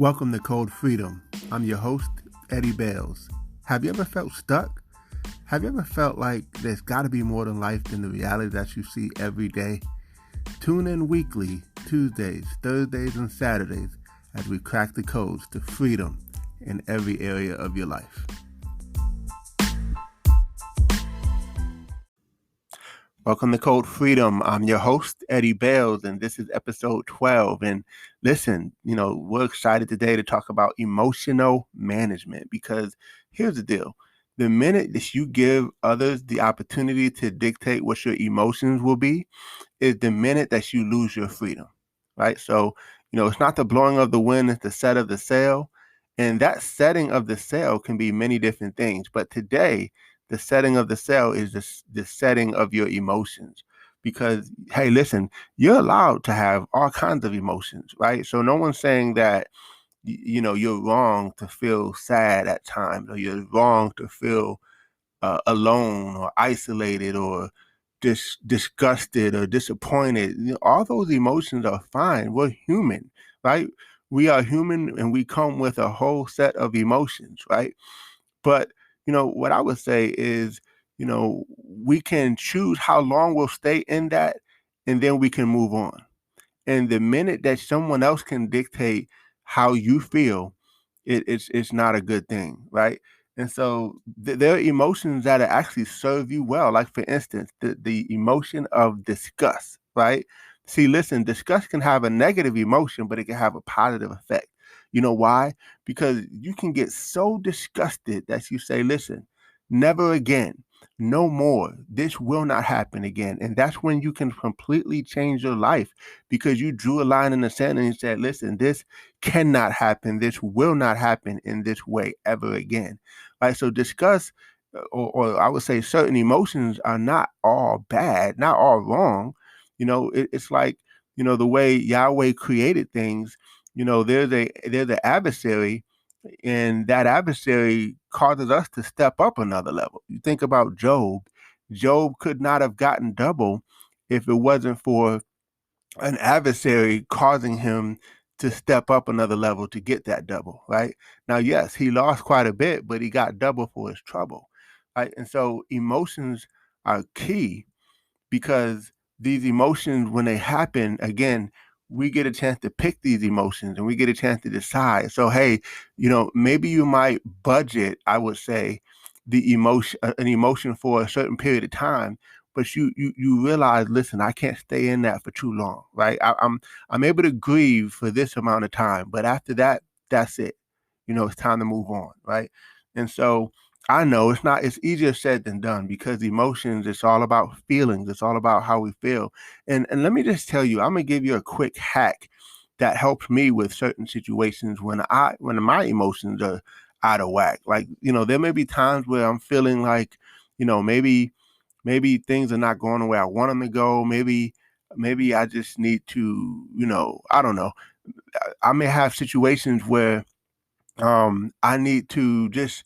Welcome to Code Freedom. I'm your host, Eddie Bales. Have you ever felt stuck? Have you ever felt like there's got to be more than life than the reality that you see every day? Tune in weekly, Tuesdays, Thursdays, and Saturdays as we crack the codes to freedom in every area of your life. Welcome to Code Freedom. I'm your host, Eddie Bales, and this is episode 12. And listen, we're excited today to talk about emotional management because here's the deal. The minute that you give others the opportunity to dictate what your emotions will be is the minute that you lose your freedom, right? So, it's not the blowing of the wind, it's the set of the sail. And that setting of the sail can be many different things. But today, the setting of the sail is the setting of your emotions. Because, hey, listen, you're allowed to have all kinds of emotions, right? So no one's saying that, you're wrong to feel sad at times, or you're wrong to feel alone or isolated or disgusted or disappointed. All those emotions are fine. We're human, right? We are human and we come with a whole set of emotions, right? But, what I would say is, we can choose how long we'll stay in that and then we can move on. And the minute that someone else can dictate how you feel, it's not a good thing, right? And so there are emotions that actually serve you well. Like, for instance, the emotion of disgust, right? See, listen, disgust can have a negative emotion, but it can have a positive effect. You know why? Because you can get so disgusted that you say, listen, never again, no more. This will not happen again. And that's when you can completely change your life because you drew a line in the sand and you said, listen, this cannot happen. This will not happen in this way ever again. Right. So discuss, or I would say certain emotions are not all bad, not all wrong. It's like, the way Yahweh created things, there's an adversary, and that adversary causes us to step up another level. You think about Job. Job could not have gotten double if it wasn't for an adversary causing him to step up another level to get that double, right? Now, yes, he lost quite a bit, but he got double for his trouble, right? And so emotions are key because these emotions, when they happen, again, we get a chance to pick these emotions and we get a chance to decide. So, hey, maybe you might budget, I would say, an emotion for a certain period of time, but you realize, listen, I can't stay in that for too long, right? I'm able to grieve for this amount of time, but after that, that's it. It's time to move on, right? And so I know it's easier said than done because emotions, it's all about feelings. It's all about how we feel. And let me just tell you, I'm gonna give you a quick hack that helps me with certain situations when my emotions are out of whack. Like, there may be times where I'm feeling like, maybe things are not going the way I want them to go. Maybe I just need to, I don't know. I may have situations where I need to just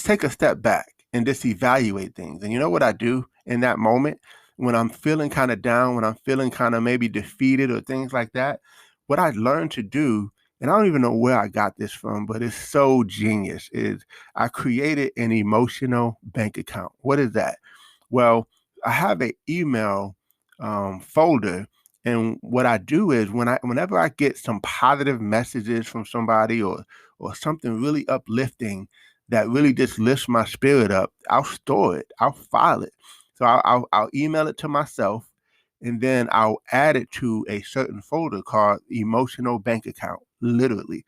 take a step back and just evaluate things. And you know what I do in that moment when I'm feeling kind of down, when I'm feeling kind of maybe defeated or things like that? What I learned to do, and I don't even know where I got this from, but it's so genius, is I created an emotional bank account. What is that? Well, I have an email folder, and what I do is whenever I get some positive messages from somebody or something really uplifting that really just lifts my spirit up, I'll store it. I'll file it. So I'll email it to myself, and then I'll add it to a certain folder called emotional bank account, literally.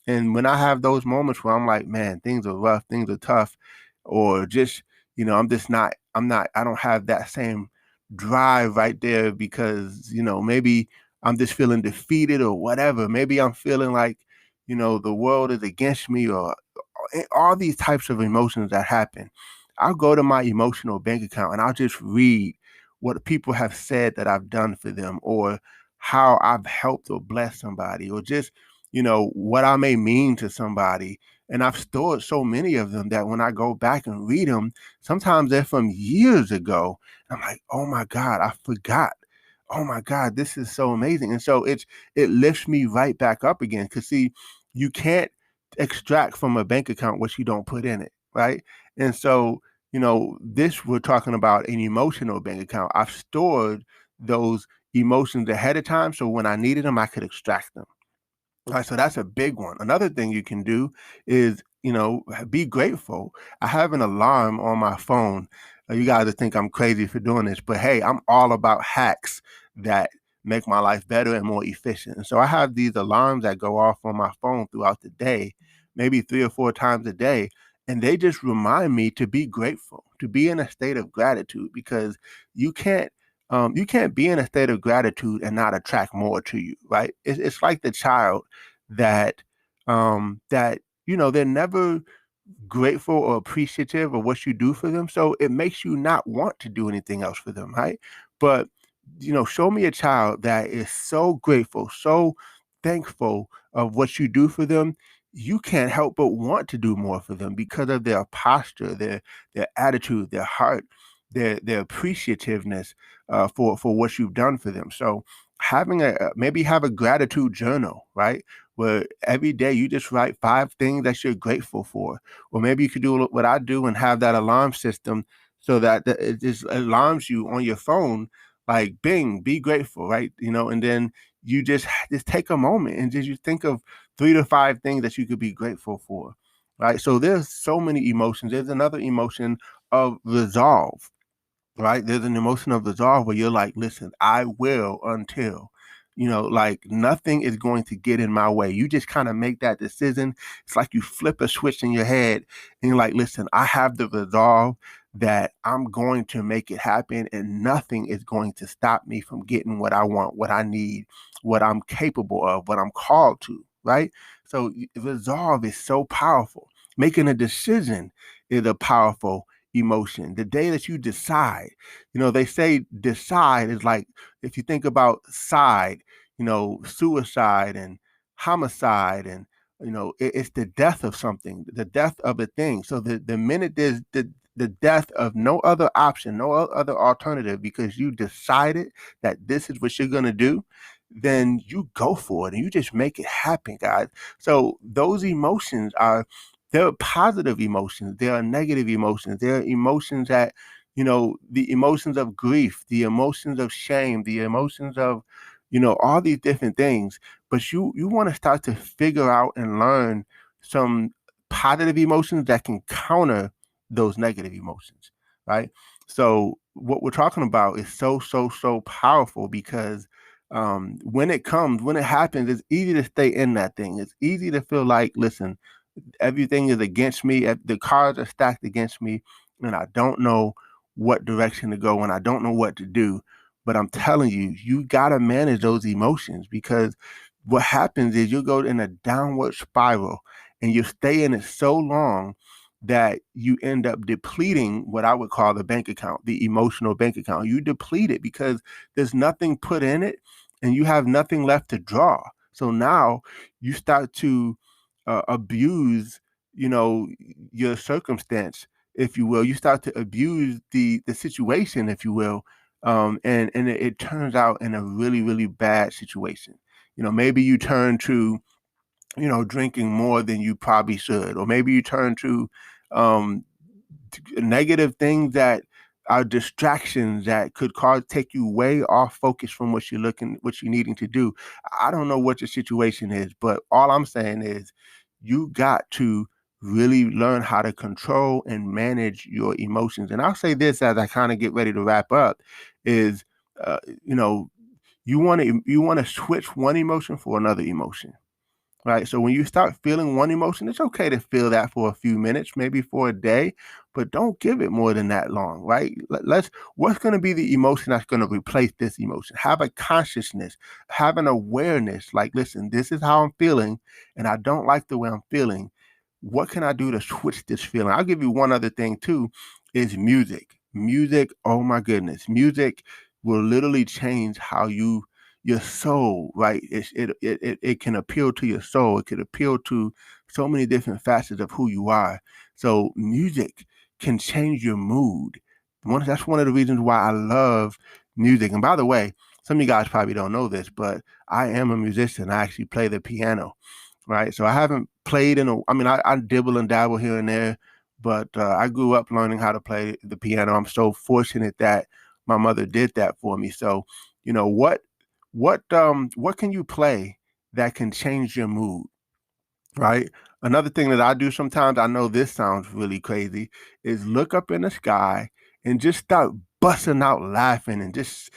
And when I have those moments where I'm like, man, things are rough, things are tough, or just, I don't have that same drive right there because, maybe I'm just feeling defeated or whatever. Maybe I'm feeling like, the world is against me or all these types of emotions that happen. I'll go to my emotional bank account and I'll just read what people have said that I've done for them or how I've helped or blessed somebody or just, what I may mean to somebody. And I've stored so many of them that when I go back and read them, sometimes they're from years ago. I'm like, oh my God, I forgot. Oh my God, this is so amazing. And so it lifts me right back up again. Cause see, you can't extract from a bank account what you don't put in it, right? And so, this we're talking about an emotional bank account. I've stored those emotions ahead of time, so when I needed them, I could extract them. All right, so that's a big one. Another thing you can do is, be grateful. I have an alarm on my phone. You guys would think I'm crazy for doing this, but hey, I'm all about hacks that make my life better and more efficient. And so I have these alarms that go off on my phone throughout the day, maybe 3 or 4 times a day. And they just remind me to be grateful, to be in a state of gratitude, because you can't you can't be in a state of gratitude and not attract more to you, right? It's like the child that they're never grateful or appreciative of what you do for them. So it makes you not want to do anything else for them, right? But show me a child that is so grateful, so thankful of what you do for them. You can't help but want to do more for them because of their posture, their attitude, their heart, their appreciativeness for what you've done for them. So having maybe have a gratitude journal, right? Where every day you just write 5 things that you're grateful for. Or maybe you could do what I do and have that alarm system so that it just alarms you on your phone, like bing, be grateful, right? And then you just take a moment and just you think of 3 to 5 things that you could be grateful for, right? So there's so many emotions. There's another emotion of resolve, right? There's an emotion of resolve where you're like, listen, I will until, like nothing is going to get in my way. You just kind of make that decision. It's like you flip a switch in your head and you're like, listen, I have the resolve that I'm going to make it happen and nothing is going to stop me from getting what I want, what I need, what I'm capable of, what I'm called to, right? So resolve is so powerful. Making a decision is a powerful emotion. The day that you decide, they say decide is like, if you think about side, suicide and homicide, and it's the death of something, the death of a thing. So the minute there's the death of no other option, no other alternative, because you decided that this is what you're gonna do, then you go for it and you just make it happen, guys. So those emotions are, they're positive emotions. There are negative emotions. There are emotions that, the emotions of grief, the emotions of shame, the emotions of, all these different things. But you want to start to figure out and learn some positive emotions that can counter those negative emotions, right? So what we're talking about is so powerful because when it happens, it's easy to stay in that thing. It's easy to feel like, listen, everything is against me. The cards are stacked against me, and I don't know what direction to go, and I don't know what to do. But I'm telling you, you got to manage those emotions, because what happens is you'll go in a downward spiral and you stay in it so long that you end up depleting what I would call the bank account, the emotional bank account. You deplete it because there's nothing put in it and you have nothing left to draw. So now you start to abuse, you know, your circumstance, if you will. You start to abuse the situation, if you will, and it turns out in a really bad situation. Maybe you turn to, drinking more than you probably should, or maybe you turn to um, negative things that are distractions that could cause take you way off focus from what you're needing to do. I don't know what your situation is, but all I'm saying is you got to really learn how to control and manage your emotions. And I'll say this as I kind of get ready to wrap up is, uh, you know, you want to switch one emotion for another emotion, right? So when you start feeling one emotion, it's okay to feel that for a few minutes, maybe for a day, but don't give it more than that long, right? What's going to be the emotion that's going to replace this emotion? Have a consciousness, have an awareness, like, listen, this is how I'm feeling, and I don't like the way I'm feeling. What can I do to switch this feeling? I'll give you one other thing too, is music. Music, oh my goodness, music will literally change how your soul, right? It can appeal to your soul. It could appeal to so many different facets of who you are. So music can change your mood. That's one of the reasons why I love music. And by the way, some of you guys probably don't know this, but I am a musician. I actually play the piano, right? So I haven't played I dibble and dabble here and there, but I grew up learning how to play the piano. I'm so fortunate that my mother did that for me. So, what can you play that can change your mood? Right. Another thing that I do sometimes, I know this sounds really crazy, is look up in the sky and just start busting out laughing and just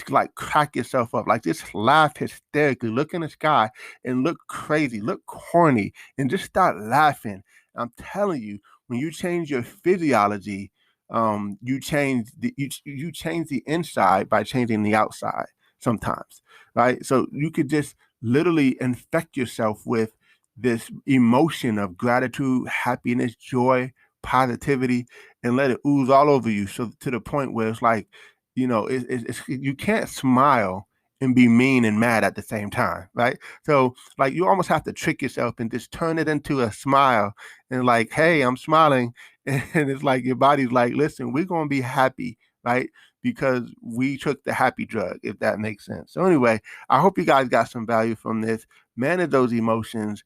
like crack yourself up, like just laugh hysterically. Look in the sky and look crazy, look corny, and just start laughing. I'm telling you, when you change your physiology, you change the inside by changing the outside sometimes, right? So you could just literally infect yourself with this emotion of gratitude, happiness, joy, positivity, and let it ooze all over you. So to the point where it's like, you can't smile and be mean and mad at the same time, right? So like you almost have to trick yourself and just turn it into a smile and like, hey, I'm smiling. And it's like your body's like, listen, we're gonna be happy, right? Because we took the happy drug, if that makes sense. So anyway, I hope you guys got some value from this. Manage those emotions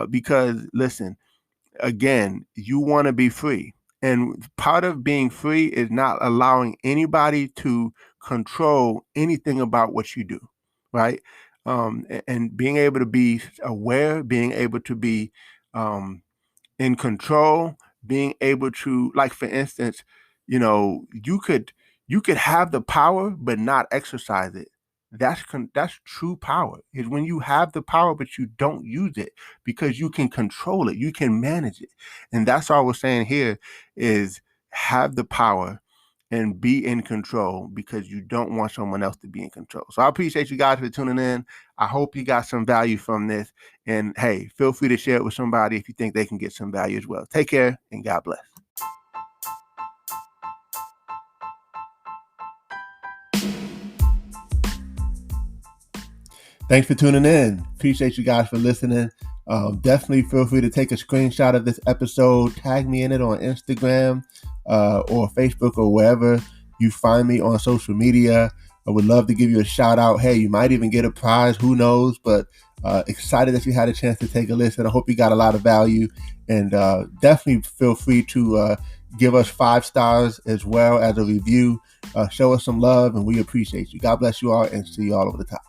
because listen, again, you want to be free. And part of being free is not allowing anybody to control anything about what you do, right? And being able to be aware, being able to be um, in control, being able to, like for instance, you could have the power but not exercise it. That's true power. Is when you have the power but you don't use it because you can control it, you can manage it. And that's all we're saying here is have the power and be in control because you don't want someone else to be in control. So I appreciate you guys for tuning in. I hope you got some value from this. And hey, feel free to share it with somebody if you think they can get some value as well. Take care and God bless. Thanks for tuning in. Appreciate you guys for listening. Definitely feel free to take a screenshot of this episode, tag me in it on Instagram or Facebook or wherever you find me on social media. I would love to give you a shout out. Hey, you might even get a prize. Who knows? But excited that you had a chance to take a listen. I hope you got a lot of value. And definitely feel free to give us 5 stars as well as a review. Show us some love, and we appreciate you. God bless you all, and see you all over the top.